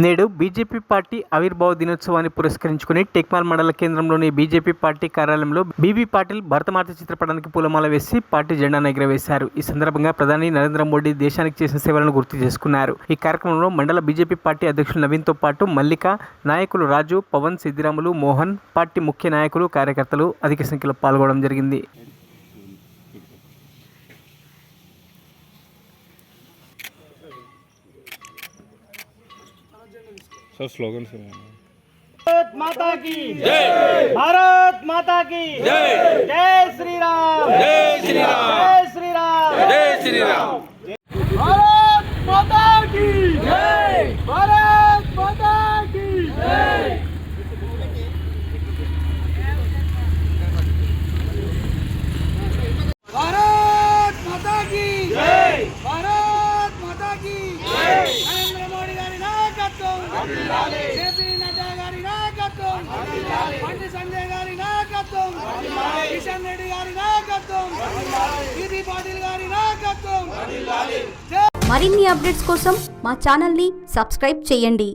నేడు BJP party ఆవిర్భావ దినోత్సవాన్ని పురస్కరించుకుని టెక్మాల్ మండల కేంద్రంలోని బీజేపీ పార్టీ కార్యాలయంలో బీబీ పాటిల్ భరతమాత చిత్రపటానికి పూలమాల వేసి పార్టీ జెండాను ఎగురవేశారు. ఈ సందర్భంగా ప్రధాని నరేంద్ర మోడీ దేశానికి చేసిన సేవలను గుర్తు చేసుకున్నారు. ఈ కార్యక్రమంలో మండల బీజేపీ పార్టీ అధ్యక్షులు నవీన్తో పాటు మల్లిక, నాయకులు రాజు, పవన్, సిద్దిరాములు, మోహన్, పార్టీ ముఖ్య నాయకులు, కార్యకర్తలు అధిక సంఖ్యలో పాల్గొనడం జరిగింది. सर स्लोगन से भारत माता की जय, भारत माता की जय, जय श्री राम, जय श्री राम, जय श्री राम, जय श्री राम, भारत माता की जय, भारत माता की जय। भारत माता की जय, भारत माता की जय। नरेंद्र मोदी गारी नायकत्వం, जेपी नड्डा गारी नायकत्వం, బండి సంజయ్ గారి నాయకత్వం, కిషన్ రెడ్డి గారి నాయకత్వం, బీబీ పాటిల్ గారి నాయకత్వం. మరిన్ని అప్డేట్స్ కోసం మా ఛానల్ని సబ్స్క్రైబ్ చేయండి.